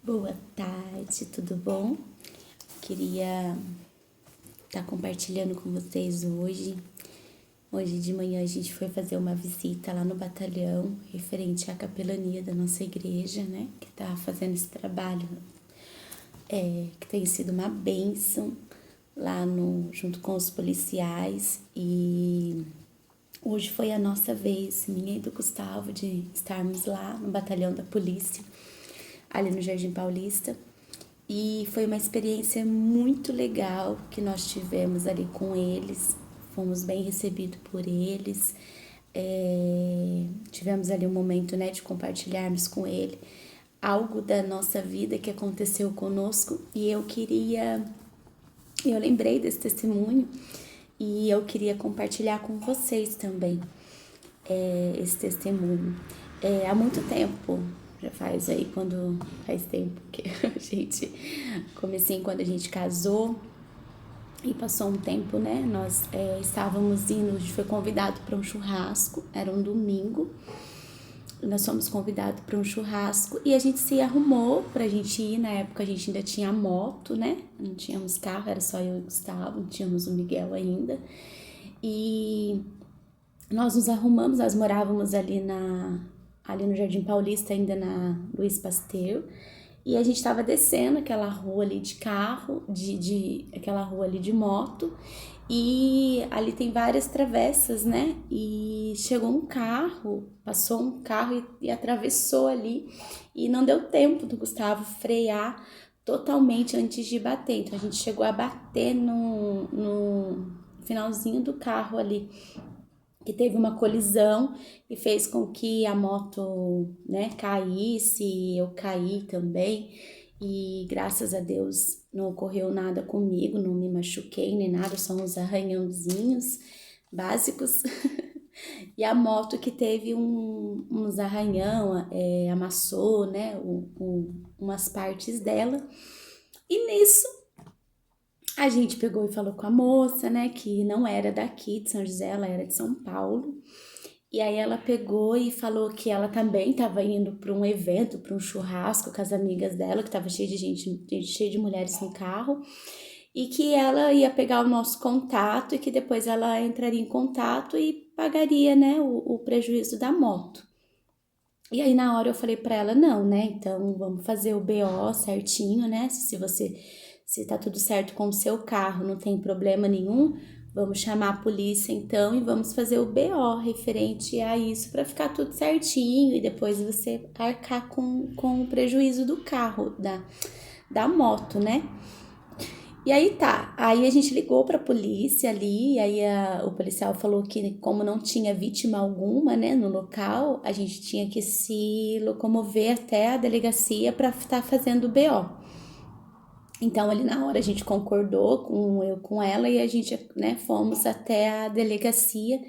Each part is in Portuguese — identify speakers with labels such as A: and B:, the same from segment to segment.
A: Boa tarde, tudo bom? Queria estar compartilhando com vocês hoje. Hoje de manhã a gente foi fazer uma visita lá no batalhão, referente à capelania da nossa igreja, né? Que tá fazendo esse trabalho, que tem sido uma bênção lá junto com os policiais. E hoje foi a nossa vez, minha e do Gustavo, de estarmos lá no batalhão da polícia, ali no Jardim Paulista. E foi uma experiência muito legal que nós tivemos ali com eles. Fomos bem recebidos por eles. Tivemos ali um momento, né, de compartilharmos com ele algo da nossa vida que aconteceu conosco. E eu lembrei desse testemunho e eu queria compartilhar com vocês também esse testemunho. Há muito tempo, já faz tempo que a gente, comecei quando a gente casou e passou um tempo, né, nós estávamos indo, a gente foi convidado para um churrasco, era um domingo, nós fomos convidados para um churrasco e a gente se arrumou pra gente ir. Na época a gente ainda tinha moto, né, não tínhamos carro, era só eu e o Gustavo, não tínhamos o Miguel ainda, e nós nos arrumamos, nós morávamos ali no Jardim Paulista, ainda na Luiz Pasteur, e a gente estava descendo aquela rua ali de carro, aquela rua ali de moto, e ali tem várias travessas, né? E chegou um carro, passou um carro e atravessou ali, e não deu tempo do Gustavo frear totalmente antes de bater. Então a gente chegou a bater no finalzinho do carro ali, que teve uma colisão e fez com que a moto, né, caísse, eu caí também, e graças a Deus não ocorreu nada comigo, não me machuquei nem nada, só uns arranhãozinhos básicos. E a moto que teve uns arranhão, amassou, né, umas partes dela. E nisso a gente pegou e falou com a moça, né, que não era daqui de São José, ela era de São Paulo. E aí ela pegou e falou que ela também estava indo para um evento, para um churrasco com as amigas dela, que estava cheio de gente, cheio de mulheres no carro, e que ela ia pegar o nosso contato e que depois ela entraria em contato e pagaria, né, o prejuízo da moto. E aí na hora eu falei para ela, não, né, então vamos fazer o BO certinho, né, se tá tudo certo com o seu carro, não tem problema nenhum, vamos chamar a polícia então e vamos fazer o BO referente a isso para ficar tudo certinho e depois você arcar com o prejuízo do carro, da moto, né? E aí aí a gente ligou pra polícia ali, e aí o policial falou que como não tinha vítima alguma, né, no local, a gente tinha que se locomover até a delegacia para estar fazendo o BO. Então, ali na hora a gente concordou com ela e a gente, né, fomos até a delegacia,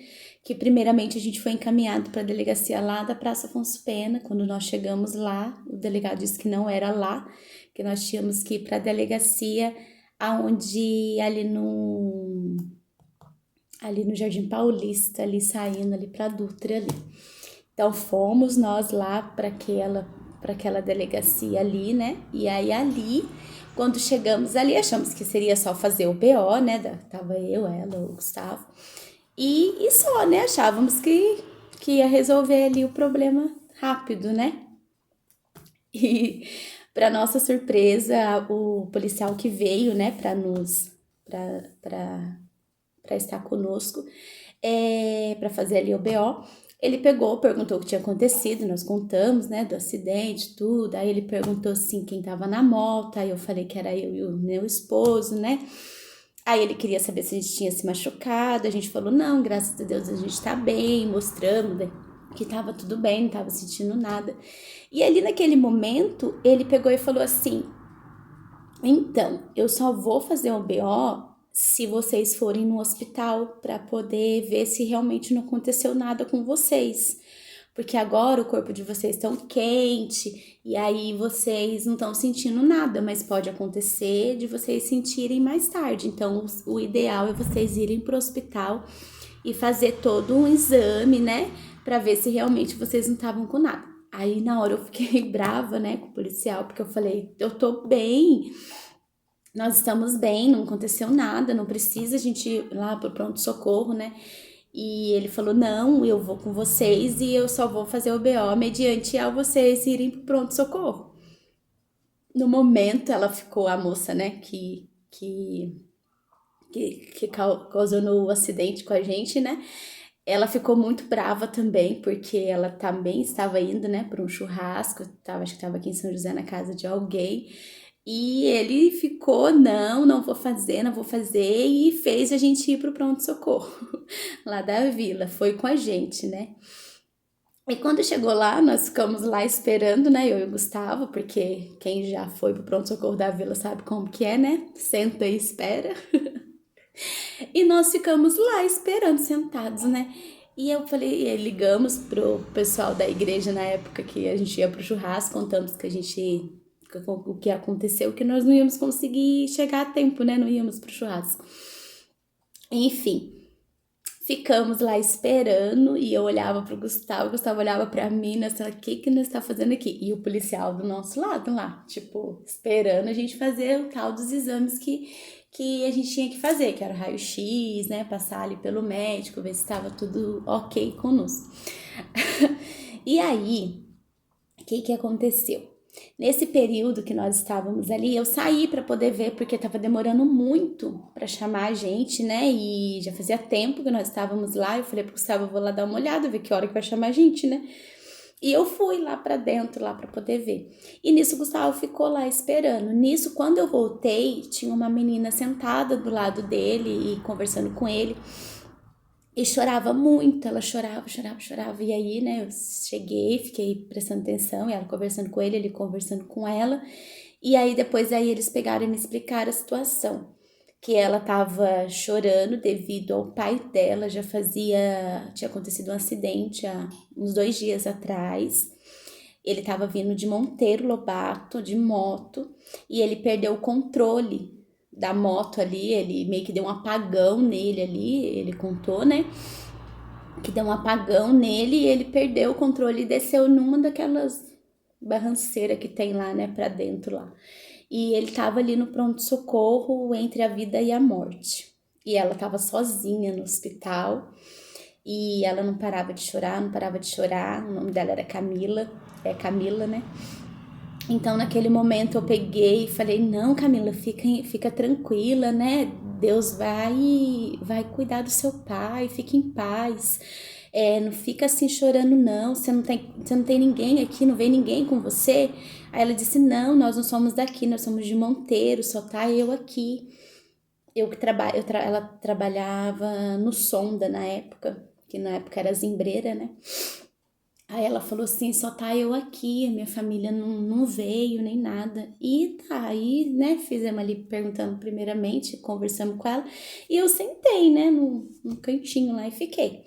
A: que primeiramente a gente foi encaminhado para a delegacia lá da Praça Afonso Pena. Quando nós chegamos lá, o delegado disse que não era lá, que nós tínhamos que ir para a delegacia aonde ali no Jardim Paulista, ali saindo ali para Dutra ali. Então fomos nós lá para aquela delegacia ali, né? E aí ali, quando chegamos ali, achamos que seria só fazer o BO, né? Tava eu, ela, o Gustavo. E só, né? Achávamos que ia resolver ali o problema rápido, né? E para nossa surpresa, o policial que veio, né, para estar conosco, para fazer ali o BO, ele perguntou o que tinha acontecido, nós contamos, né, do acidente, tudo. Aí ele perguntou assim quem tava na moto, aí eu falei que era eu e o meu esposo, né? Aí ele queria saber se a gente tinha se machucado, a gente falou, não, graças a Deus a gente tá bem, mostramos, né, que tava tudo bem, não tava sentindo nada. E ali naquele momento, ele pegou e falou assim, então, eu só vou fazer o BO se vocês forem no hospital para poder ver se realmente não aconteceu nada com vocês. Porque agora o corpo de vocês estão quente e aí vocês não estão sentindo nada, mas pode acontecer de vocês sentirem mais tarde. Então, o ideal é vocês irem para o hospital e fazer todo um exame, né, para ver se realmente vocês não estavam com nada. Aí na hora eu fiquei brava, né, com o policial, porque eu falei, eu tô bem, nós estamos bem, não aconteceu nada, não precisa a gente ir lá pro pronto-socorro, né? E ele falou, não, eu vou com vocês e eu só vou fazer o BO mediante ao vocês irem pro pronto-socorro. No momento ela ficou, a moça, né, que causou no acidente com a gente, né? Ela ficou muito brava também, porque ela também estava indo, né, para um churrasco, acho que estava aqui em São José na casa de alguém, e ele ficou, não vou fazer, não vou fazer, e fez a gente ir pro pronto-socorro, lá da vila, foi com a gente, né. E quando chegou lá, nós ficamos lá esperando, né, eu e o Gustavo, porque quem já foi pro pronto-socorro da vila sabe como que é, né, senta e espera. E nós ficamos lá esperando, sentados, né? E eu falei, ligamos pro pessoal da igreja na época que a gente ia pro churrasco, contamos que a gente, o que aconteceu, que nós não íamos conseguir chegar a tempo, né? Não íamos pro churrasco. Enfim, ficamos lá esperando e eu olhava pro Gustavo, o Gustavo olhava pra mim, nós falamos, o que nós tá fazendo aqui? E o policial do nosso lado lá, tipo, esperando a gente fazer o tal dos exames que a gente tinha que fazer, que era o raio-x, né, passar ali pelo médico, ver se estava tudo ok conosco. E aí, o que aconteceu? Nesse período que nós estávamos ali, eu saí para poder ver, porque estava demorando muito para chamar a gente, né? E já fazia tempo que nós estávamos lá. Eu falei pro Gustavo, eu vou lá dar uma olhada, ver que hora que vai chamar a gente, né? E eu fui lá para dentro, lá para poder ver. E nisso o Gustavo ficou lá esperando. Nisso, quando eu voltei, tinha uma menina sentada do lado dele e conversando com ele. E chorava muito, ela chorava. E aí, né, eu cheguei, fiquei prestando atenção, e ela conversando com ele conversando com ela. E aí, depois aí eles pegaram e me explicaram a situação. Que ela tava chorando devido ao pai dela, tinha acontecido um acidente há uns 2 dias atrás. Ele tava vindo de Monteiro Lobato, de moto, e ele perdeu o controle da moto ali, ele meio que deu um apagão nele ali, ele contou, né? Que deu um apagão nele e ele perdeu o controle e desceu numa daquelas barranceiras que tem lá, né, pra dentro lá. E ele tava ali no pronto-socorro entre a vida e a morte. E ela tava sozinha no hospital e ela não parava de chorar, não parava de chorar. O nome dela era Camila, é Camila, né? Então, naquele momento, eu peguei e falei, não, Camila, fica tranquila, né? Deus vai cuidar do seu pai, fique em paz. Não fica assim chorando, não. Você não tem ninguém aqui, não vem ninguém com você. Aí ela disse, não, nós não somos daqui, nós somos de Monteiro, só tá eu aqui. Eu que trabalho, ela trabalhava no Sonda na época, que na época era zimbreira, né? Aí ela falou assim, só tá eu aqui, minha família não veio nem nada. E tá, aí, né, fizemos ali perguntando primeiramente, conversamos com ela. E eu sentei, né, no cantinho lá e fiquei.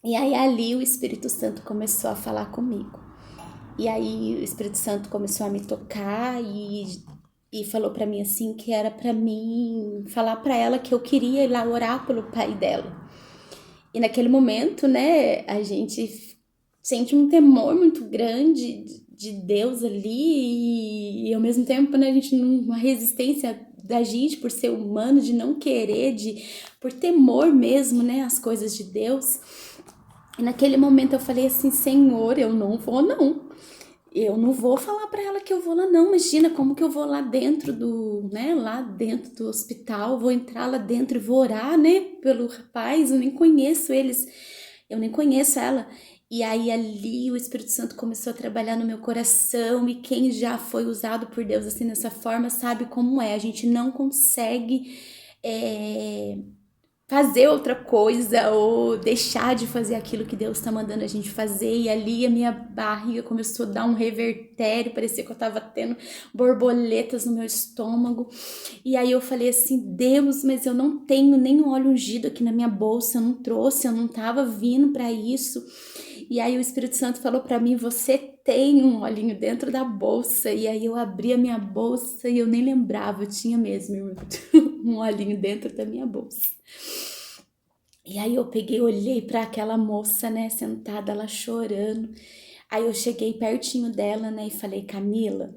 A: E aí ali o Espírito Santo começou a falar comigo. E aí o Espírito Santo começou a me tocar e falou pra mim assim, que era pra mim falar pra ela que eu queria ir lá orar pelo pai dela. E naquele momento, né, a gente sente um temor muito grande de Deus ali e ao mesmo tempo, né, a gente uma resistência da gente por ser humano, de não querer, por temor mesmo, né, as coisas de Deus. E naquele momento eu falei assim, Senhor, eu não vou não. Eu não vou falar para ela que eu vou lá não, imagina como que eu vou lá dentro lá dentro do hospital, vou entrar lá dentro e vou orar, né, pelo rapaz, eu nem conheço eles, eu nem conheço ela. E aí ali o Espírito Santo começou a trabalhar no meu coração e quem já foi usado por Deus assim dessa forma sabe como é, a gente não consegue fazer outra coisa ou deixar de fazer aquilo que Deus está mandando a gente fazer. E ali a minha barriga começou a dar um revertério, parecia que eu tava tendo borboletas no meu estômago. E aí eu falei assim, Deus, mas eu não tenho nenhum óleo ungido aqui na minha bolsa, eu não trouxe, eu não tava vindo para isso. E aí o Espírito Santo falou para mim, você tem um olhinho dentro da bolsa. E aí eu abri a minha bolsa e eu nem lembrava, eu tinha mesmo um olhinho dentro da minha bolsa. E aí eu peguei, olhei para aquela moça, né, sentada lá chorando. Aí eu cheguei pertinho dela, né, e falei, Camila,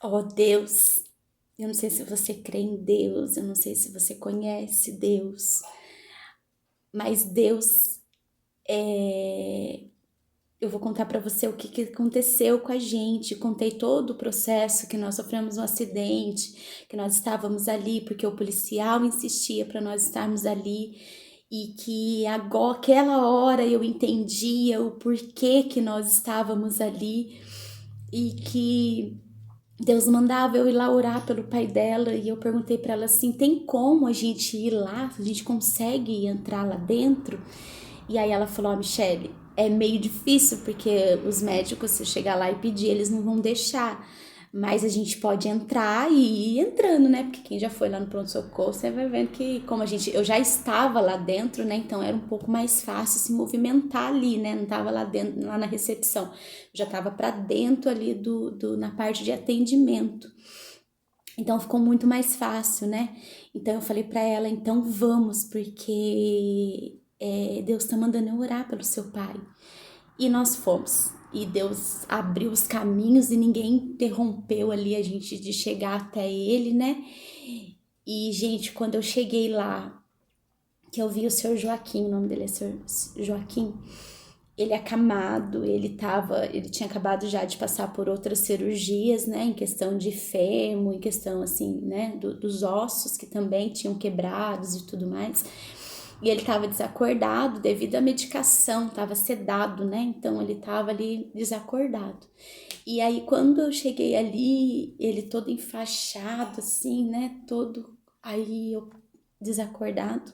A: ó Deus, eu não sei se você crê em Deus, eu não sei se você conhece Deus, mas Deus, eu vou contar para você o que aconteceu com a gente. Contei todo o processo, que nós sofremos um acidente, que nós estávamos ali porque o policial insistia para nós estarmos ali e que agora, aquela hora eu entendia o porquê que nós estávamos ali e que Deus mandava eu ir lá orar pelo pai dela e eu perguntei para ela assim, tem como a gente ir lá? A gente consegue entrar lá dentro? E aí ela falou, Michele, é meio difícil porque os médicos, se chegar lá e pedir, eles não vão deixar. Mas a gente pode entrar e ir entrando, né? Porque quem já foi lá no pronto-socorro, você vai vendo que como eu já estava lá dentro, né? Então era um pouco mais fácil se movimentar ali, né? Não estava lá dentro, lá na recepção. Eu já estava para dentro ali na parte de atendimento. Então ficou muito mais fácil, né? Então eu falei para ela, então vamos, porque Deus tá mandando eu orar pelo seu pai. E nós fomos. E Deus abriu os caminhos e ninguém interrompeu ali a gente de chegar até ele, né? E, gente, quando eu cheguei lá, que eu vi o senhor Joaquim, o nome dele é senhor Joaquim, ele acamado, ele tinha acabado já de passar por outras cirurgias, né, em questão de fêmur, em questão, assim, né, dos ossos que também tinham quebrados e tudo mais. E ele estava desacordado devido à medicação, estava sedado, né, então ele estava ali desacordado. E aí, quando eu cheguei ali, ele todo enfaixado, assim, né, aí eu desacordado.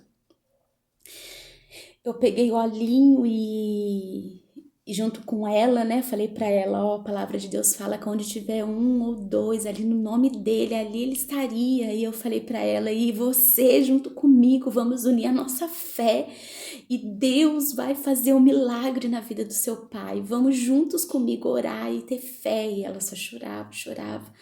A: Eu peguei o olhinho e junto com ela, né, falei para ela, ó, a palavra de Deus fala que onde tiver um ou dois ali no nome dele, ali ele estaria. E eu falei para ela, e você junto comigo, vamos unir a nossa fé e Deus vai fazer um milagre na vida do seu pai. Vamos juntos comigo orar e ter fé. E ela só chorava, chorava.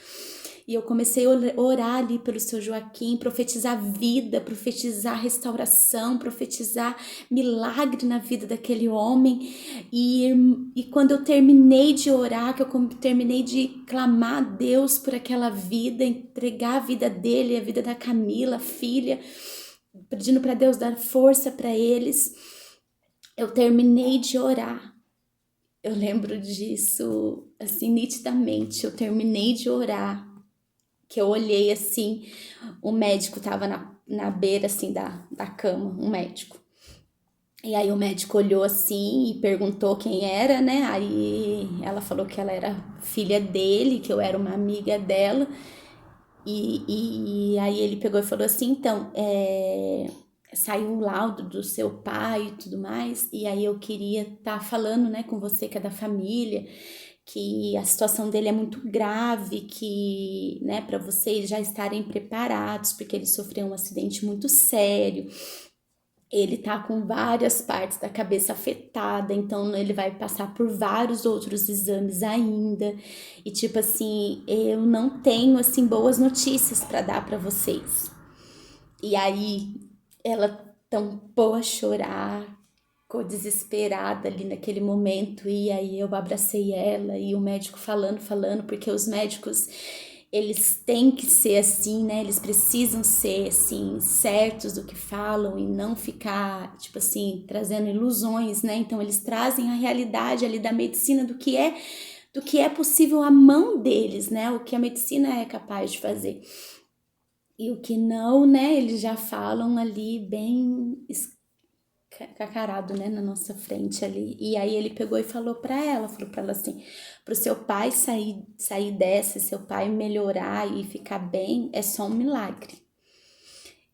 A: E eu comecei a orar ali pelo seu Joaquim, profetizar vida, profetizar restauração, profetizar milagre na vida daquele homem. E quando eu terminei de orar, que eu terminei de clamar a Deus por aquela vida, entregar a vida dele, a vida da Camila, a filha, pedindo para Deus dar força para eles, eu terminei de orar. Eu lembro disso assim nitidamente. Eu terminei de orar, que eu olhei assim, o médico tava na beira assim da cama, um médico. E aí o médico olhou assim e perguntou quem era, né? Aí ela falou que ela era filha dele, que eu era uma amiga dela. E aí ele pegou e falou assim, então, saiu um laudo do seu pai e tudo mais, e aí eu queria estar falando, né, com você que é da família, que a situação dele é muito grave, que, né, para vocês já estarem preparados, porque ele sofreu um acidente muito sério. Ele tá com várias partes da cabeça afetada, então ele vai passar por vários outros exames ainda. E tipo assim, eu não tenho assim boas notícias para dar para vocês. E aí ela tampou a chorar, ficou desesperada ali naquele momento, e aí eu abracei ela e o médico falando, porque os médicos, eles têm que ser assim, né? Eles precisam ser assim, certos do que falam e não ficar, tipo assim, trazendo ilusões, né? Então eles trazem a realidade ali da medicina do que é possível à mão deles, né? O que a medicina é capaz de fazer. E o que não, né? Eles já falam ali bem cacarado, né, na nossa frente ali. E aí ele pegou e falou para ela assim, pro seu pai sair dessa, seu pai melhorar e ficar bem, é só um milagre.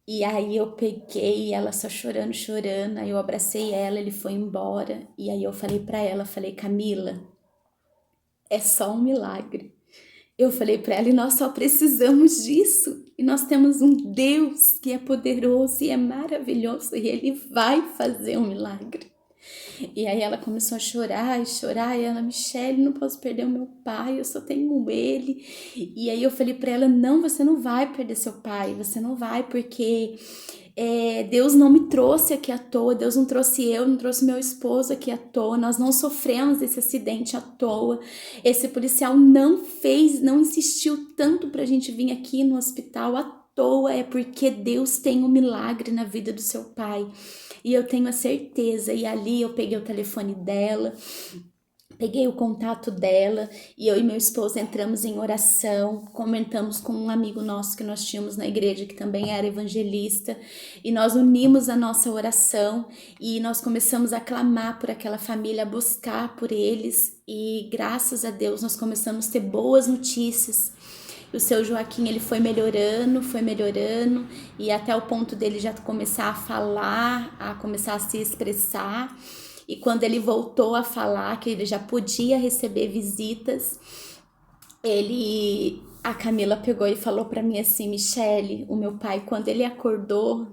A: E aí eu peguei ela só chorando, chorando, aí eu abracei ela, ele foi embora, e aí eu falei para ela, falei, Camila, é só um milagre. Eu falei para ela, e nós só precisamos disso. E nós temos um Deus que é poderoso e é maravilhoso, e Ele vai fazer um milagre. E aí ela começou a chorar e chorar, e ela, Michele, não posso perder o meu pai, eu só tenho ele. E aí eu falei para ela, não, você não vai perder seu pai, você não vai, porque Deus não me trouxe aqui à toa, Deus não trouxe eu, não trouxe meu esposo aqui à toa, nós não sofremos esse acidente à toa, esse policial não insistiu tanto pra gente vir aqui no hospital à toa, é porque Deus tem um milagre na vida do seu pai, e eu tenho a certeza. E ali eu peguei o telefone dela, peguei o contato dela e eu e meu esposo entramos em oração, comentamos com um amigo nosso que nós tínhamos na igreja, que também era evangelista, e nós unimos a nossa oração e nós começamos a clamar por aquela família, a buscar por eles, e graças a Deus nós começamos a ter boas notícias. O seu Joaquim, ele foi melhorando, e até o ponto dele já começar a falar, a começar a se expressar. E quando ele voltou a falar, que ele já podia receber visitas, a Camila pegou e falou para mim assim: Michele, o meu pai, quando ele acordou,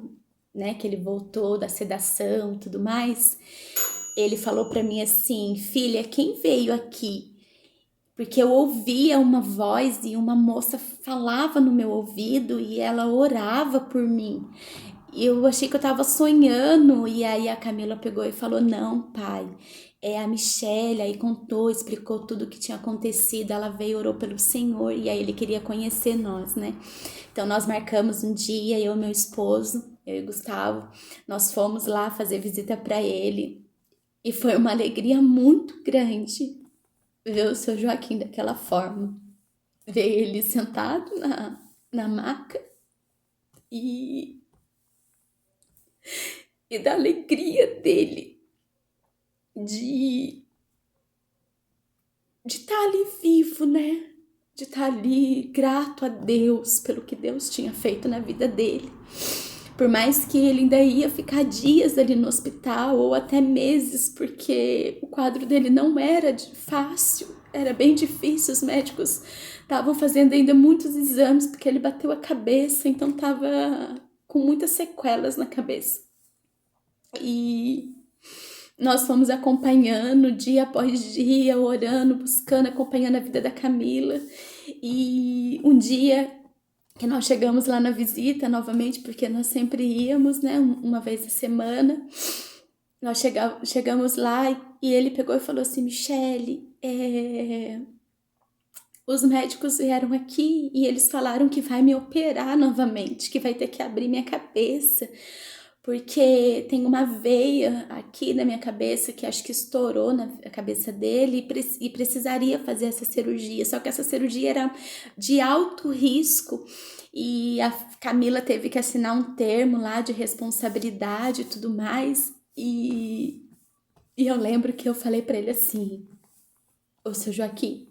A: né, que ele voltou da sedação e tudo mais, ele falou para mim assim: filha, quem veio aqui? Porque eu ouvia uma voz e uma moça falava no meu ouvido e ela orava por mim. Eu achei que eu tava sonhando, e aí a Camila pegou e falou: não, pai, é a Michele. Aí contou, explicou tudo o que tinha acontecido, ela veio, orou pelo Senhor, e aí ele queria conhecer nós, né? Então nós marcamos um dia, eu e meu esposo, eu e Gustavo, nós fomos lá fazer visita para ele, e foi uma alegria muito grande ver o seu Joaquim daquela forma, ver ele sentado na maca, e da alegria dele de estar ali vivo, né? De estar ali grato a Deus pelo que Deus tinha feito na vida dele. Por mais que ele ainda ia ficar dias ali no hospital ou até meses, porque o quadro dele não era fácil, era bem difícil. Os médicos estavam fazendo ainda muitos exames porque ele bateu a cabeça, então estava com muitas sequelas na cabeça. E nós fomos acompanhando dia após dia, orando, buscando, acompanhando a vida da Camila. E um dia que nós chegamos lá na visita novamente, porque nós sempre íamos, né, uma vez a semana, nós chegamos lá e ele pegou e falou assim: Michele, os médicos vieram aqui e eles falaram que vai me operar novamente, que vai ter que abrir minha cabeça, porque tem uma veia aqui na minha cabeça que acho que estourou na cabeça dele e precisaria fazer essa cirurgia. Só que essa cirurgia era de alto risco e a Camila teve que assinar um termo lá de responsabilidade e tudo mais. E eu lembro que eu falei para ele assim: ô seu Joaquim,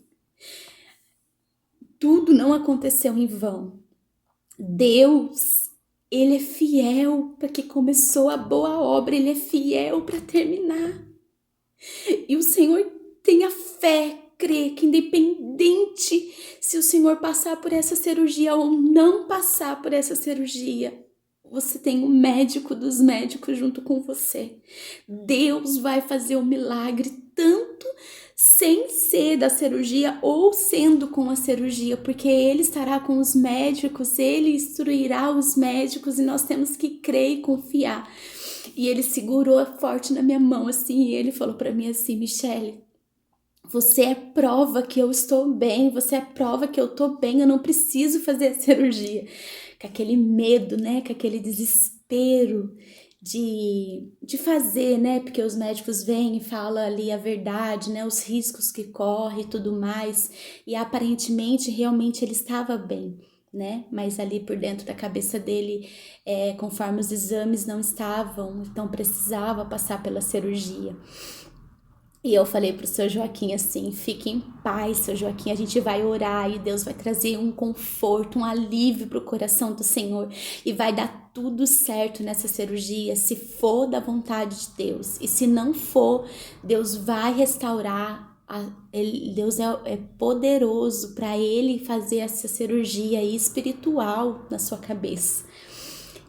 A: tudo não aconteceu em vão. Deus, ele é fiel para que começou a boa obra, ele é fiel para terminar. E o Senhor tenha fé, crê que independente se o Senhor passar por essa cirurgia ou não passar por essa cirurgia, você tem o médico dos médicos junto com você. Deus vai fazer o milagre, tanto sem ser da cirurgia ou sendo com a cirurgia, porque Ele estará com os médicos, Ele instruirá os médicos e nós temos que crer e confiar. E ele segurou forte na minha mão assim, e ele falou para mim assim: Michele, você é prova que eu estou bem, você é prova que eu estou bem, eu não preciso fazer a cirurgia. Com aquele medo, né, com aquele desespero de fazer, né, porque os médicos vêm e falam ali a verdade, né, os riscos que corre e tudo mais, e aparentemente, realmente ele estava bem, né, mas ali por dentro da cabeça dele, conforme os exames não estavam, então precisava passar pela cirurgia. E eu falei pro seu Joaquim assim: fique em paz, seu Joaquim, a gente vai orar e Deus vai trazer um conforto, um alívio pro coração do Senhor e vai dar tudo certo nessa cirurgia, se for da vontade de Deus. E se não for, Deus vai restaurar. Deus é poderoso para Ele fazer essa cirurgia espiritual na sua cabeça.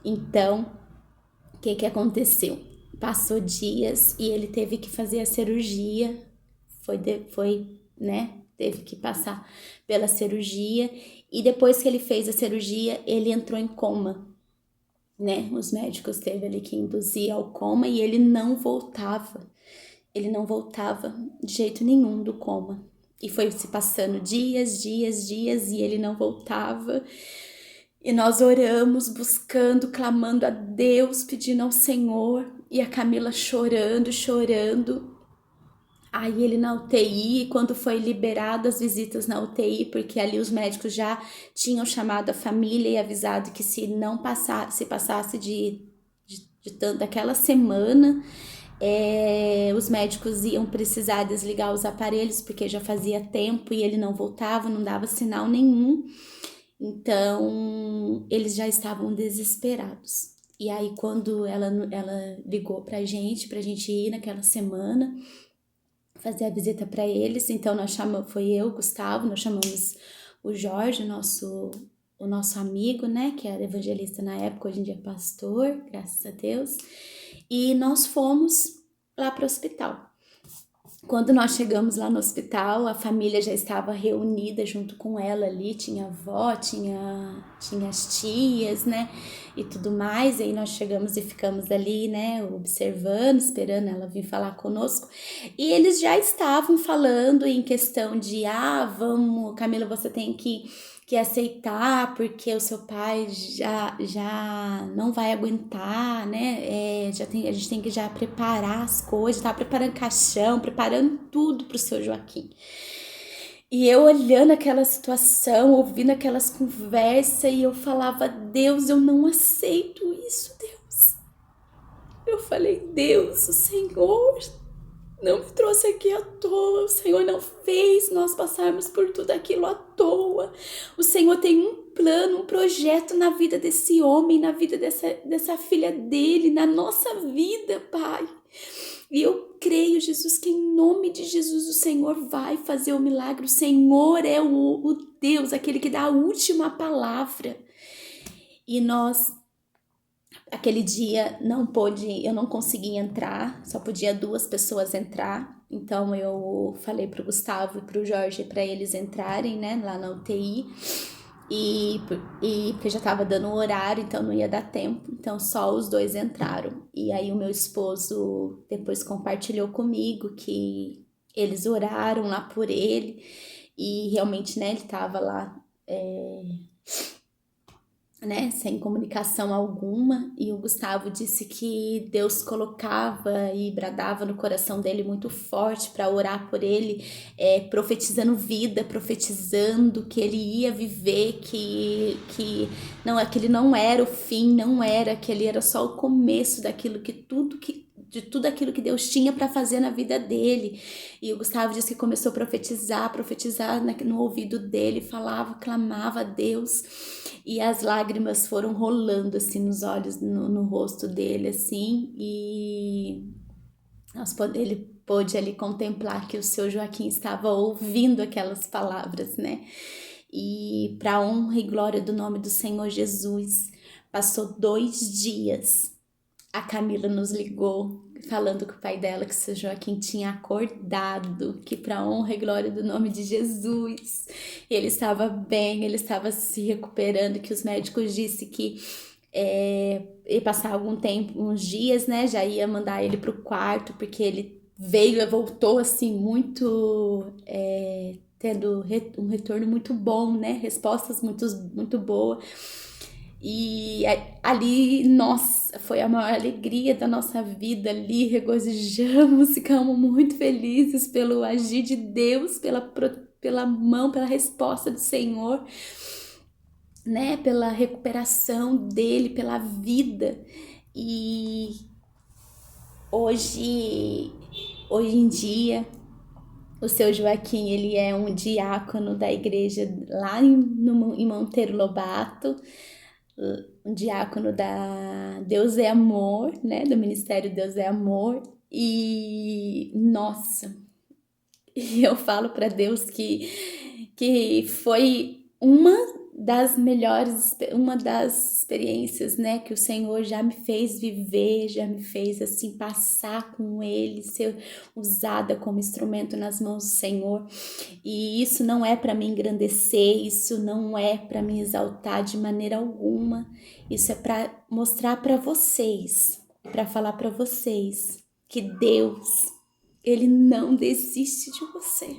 A: Então, o que aconteceu? Passou dias e ele teve que fazer a cirurgia, né? Teve que passar pela cirurgia, e depois que ele fez a cirurgia, ele entrou em coma. né? Os médicos teve ali que induzir ao coma e ele não voltava. Ele não voltava de jeito nenhum do coma. E foi se passando dias e ele não voltava. E nós oramos, buscando, clamando a Deus, pedindo ao Senhor. E a Camila chorando, chorando. Aí ele na UTI, quando foi liberado as visitas na UTI, porque ali os médicos já tinham chamado a família e avisado que se não passasse, se passasse de tanto daquela semana, os médicos iam precisar desligar os aparelhos, porque já fazia tempo e ele não voltava, não dava sinal nenhum. Então, eles já estavam desesperados. E aí, quando ela ligou pra gente ir naquela semana, fazer a visita para eles, então foi eu, o Gustavo, nós chamamos o Jorge, o nosso amigo, né, que era evangelista na época, hoje em dia é pastor, graças a Deus, e nós fomos lá para o hospital. Quando nós chegamos lá no hospital, a família já estava reunida junto com ela ali, tinha avó, tinha as tias, né, e tudo mais, e aí nós chegamos e ficamos ali, né, observando, esperando ela vir falar conosco, e eles já estavam falando em questão de, vamos, Camila, você tem que aceitar, porque o seu pai já não vai aguentar, né? A gente tem que já preparar as coisas, tá preparando caixão, preparando tudo pro seu Joaquim. E eu olhando aquela situação, ouvindo aquelas conversas, e eu falava, Deus, eu não aceito isso, Deus. Eu falei, Deus, o Senhor não me trouxe aqui à toa, o Senhor não fez nós passarmos por tudo aquilo à toa. O Senhor tem um plano, um projeto na vida desse homem, na vida dessa filha dele, na nossa vida, Pai. E eu creio, Jesus, que em nome de Jesus o Senhor vai fazer o milagre. O Senhor é o Deus, aquele que dá a última palavra. E aquele dia eu não consegui entrar, só podia 2 pessoas entrar. Então eu falei pro Gustavo e pro Jorge para eles entrarem, né, lá na UTI. E porque já tava dando o horário, então não ia dar tempo. Então só os 2 entraram. E aí o meu esposo depois compartilhou comigo que eles oraram lá por ele. E realmente, né, ele tava lá né, sem comunicação alguma, e o Gustavo disse que Deus colocava e bradava no coração dele muito forte para orar por ele, profetizando vida, profetizando que ele ia viver, que ele não era o fim, não era, que ele era só o começo de tudo aquilo que Deus tinha para fazer na vida dele. E o Gustavo disse que começou a profetizar no ouvido dele, falava, clamava a Deus, e as lágrimas foram rolando assim nos olhos, no rosto dele, assim, e ele pôde ali contemplar que o seu Joaquim estava ouvindo aquelas palavras, né? E para honra e glória do nome do Senhor Jesus, passou 2 dias, a Camila nos ligou falando com o pai dela que o seu Joaquim tinha acordado, que para honra e glória do nome de Jesus, ele estava bem, ele estava se recuperando, que os médicos disseram que ia passar algum tempo, uns dias, né, já ia mandar ele pro quarto, porque ele veio e voltou assim muito tendo um retorno muito bom, né, respostas muito boas. E ali, nossa, foi a maior alegria da nossa vida ali, regozijamos, ficamos muito felizes pelo agir de Deus, pela mão, pela resposta do Senhor, né, pela recuperação dele, pela vida. E hoje em dia, o seu Joaquim, ele é um diácono da igreja lá em Monteiro Lobato, um diácono da Deus é Amor, né, do Ministério Deus é Amor, e nossa, eu falo para Deus que foi uma das melhores, uma das experiências, né, que o Senhor já me fez viver, já me fez assim passar com Ele, ser usada como instrumento nas mãos do Senhor. E isso não é para me engrandecer, isso não é para me exaltar de maneira alguma. Isso é para mostrar para vocês, para falar para vocês que Deus, Ele não desiste de você.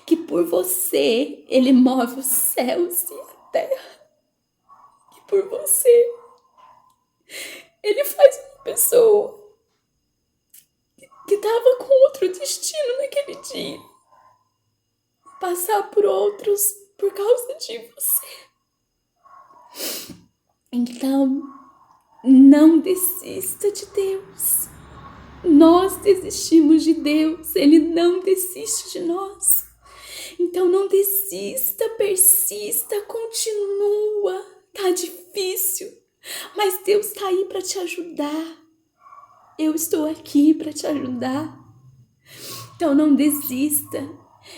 A: Que por você Ele move os céus e a terra. Que por você Ele faz uma pessoa que estava com outro destino naquele dia passar por outros por causa de você. Então, não desista de Deus. Nós desistimos de Deus, Ele não desiste de nós. Então não desista, persista, continua. Tá difícil, mas Deus tá aí para te ajudar. Eu estou aqui para te ajudar. Então não desista.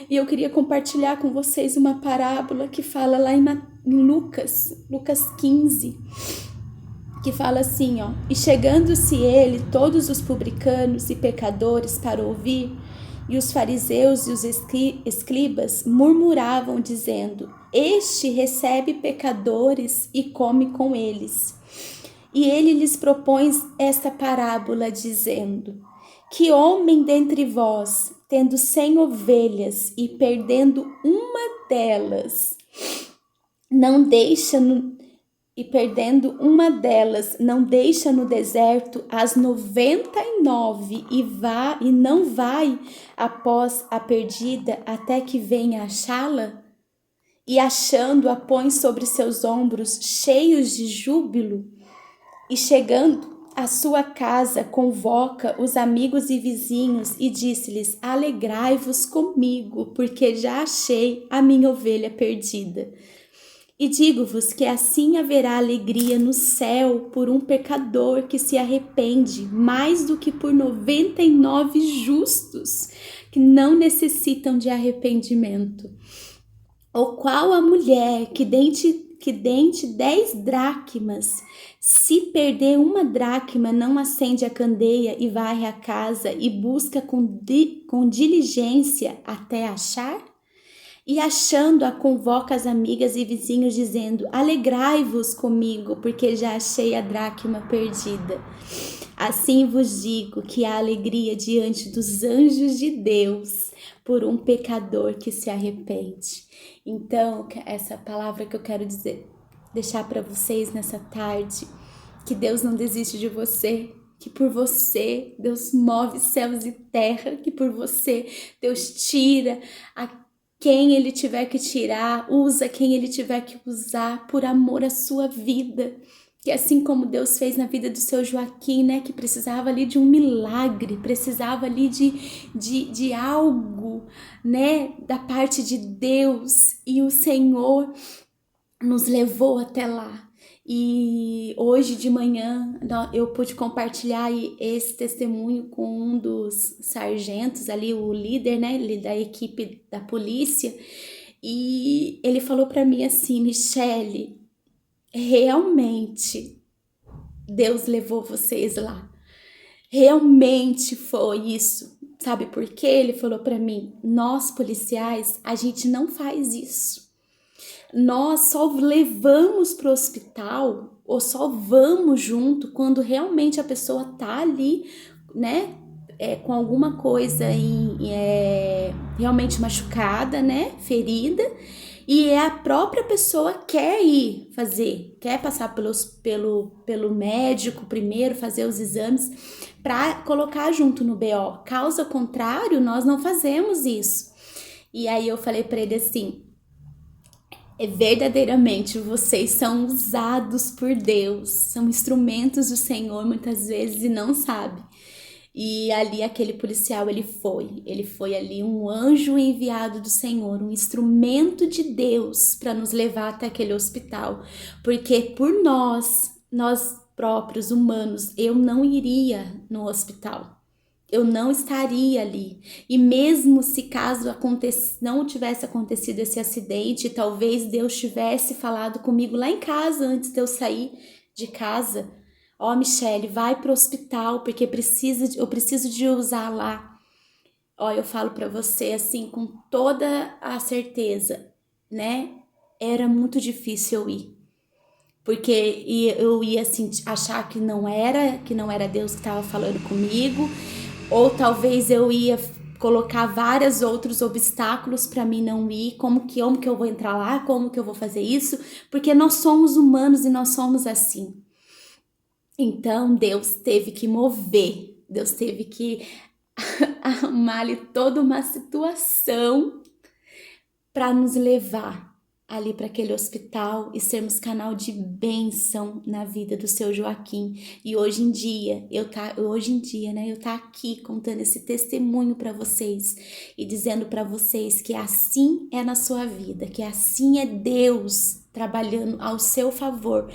A: E eu queria compartilhar com vocês uma parábola que fala lá em Lucas 15, que fala assim, ó: e chegando-se ele, todos os publicanos e pecadores para ouvir, e os fariseus e os escribas murmuravam, dizendo: este recebe pecadores e come com eles. E ele lhes propõe esta parábola, dizendo: que homem dentre vós, tendo 100 ovelhas e perdendo uma delas, não deixa no deserto as 99 e não vai após a perdida até que venha achá-la? E achando-a põe sobre seus ombros cheios de júbilo, e chegando à sua casa convoca os amigos e vizinhos e disse-lhes: alegrai-vos comigo, porque já achei a minha ovelha perdida. E digo-vos que assim haverá alegria no céu por um pecador que se arrepende, mais do que por 99 justos que não necessitam de arrependimento. Ou qual a mulher que dente 10 dracmas, se perder uma dracma, não acende a candeia e varre a casa e busca com diligência até achar? E achando-a, convoca as amigas e vizinhos, dizendo: alegrai-vos comigo, porque já achei a dracma perdida. Assim vos digo que há alegria diante dos anjos de Deus por um pecador que se arrepende. Então, essa palavra que eu quero deixar para vocês nessa tarde, que Deus não desiste de você, que por você Deus move céus e terra, que por você Deus tira quem Ele tiver que tirar, usa quem Ele tiver que usar por amor à sua vida. Que assim como Deus fez na vida do seu Joaquim, né, que precisava ali de um milagre, precisava ali de algo, né, da parte de Deus, e o Senhor nos levou até lá. E hoje de manhã eu pude compartilhar esse testemunho com um dos sargentos ali, o líder, né, da equipe da polícia, e ele falou para mim assim: Michele, realmente Deus levou vocês lá, realmente foi isso. Sabe por quê? Ele falou para mim: nós policiais, a gente não faz isso. Nós só levamos para o hospital ou só vamos junto quando realmente a pessoa tá ali, né, com alguma coisa realmente machucada, né, ferida, e a própria pessoa quer ir fazer, quer passar pelo médico primeiro, fazer os exames para colocar junto no BO. Caso contrário, nós não fazemos isso. E aí eu falei para ele assim: verdadeiramente vocês são usados por Deus, são instrumentos do Senhor muitas vezes e não sabe. E ali aquele policial, ele foi ali um anjo enviado do Senhor, um instrumento de Deus para nos levar até aquele hospital, porque por nós próprios humanos, eu não iria no hospital. eu não estaria ali. E mesmo se caso não tivesse acontecido esse acidente, talvez Deus tivesse falado comigo lá em casa antes de eu sair de casa. Ó, Michele, vai pro hospital porque eu preciso de usar lá. Ó, eu falo para você assim com toda a certeza, né? Era muito difícil eu ir. Porque eu ia assim, achar que não era Deus que estava falando comigo, ou talvez eu ia colocar vários outros obstáculos para mim não ir, como que eu vou entrar lá, como que eu vou fazer isso, porque nós somos humanos e nós somos assim. Então Deus teve que mover, Deus teve que arrumar ali toda uma situação para nos levar ali para aquele hospital e sermos canal de bênção na vida do seu Joaquim. E hoje em dia, né, eu tá aqui contando esse testemunho para vocês e dizendo para vocês que assim é na sua vida, que assim é Deus trabalhando ao seu favor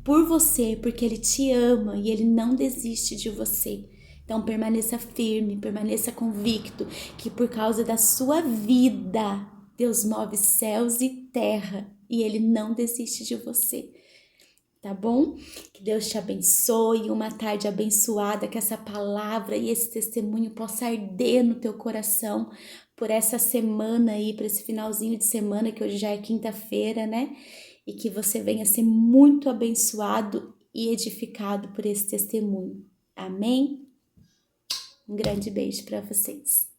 A: por você, porque ele te ama e ele não desiste de você. Então permaneça firme, permaneça convicto que por causa da sua vida Deus move céus e terra e Ele não desiste de você, tá bom? Que Deus te abençoe, uma tarde abençoada, que essa palavra e esse testemunho possa arder no teu coração por essa semana aí, por esse finalzinho de semana, que hoje já é quinta-feira, né? E que você venha ser muito abençoado e edificado por esse testemunho. Amém? Um grande beijo para vocês.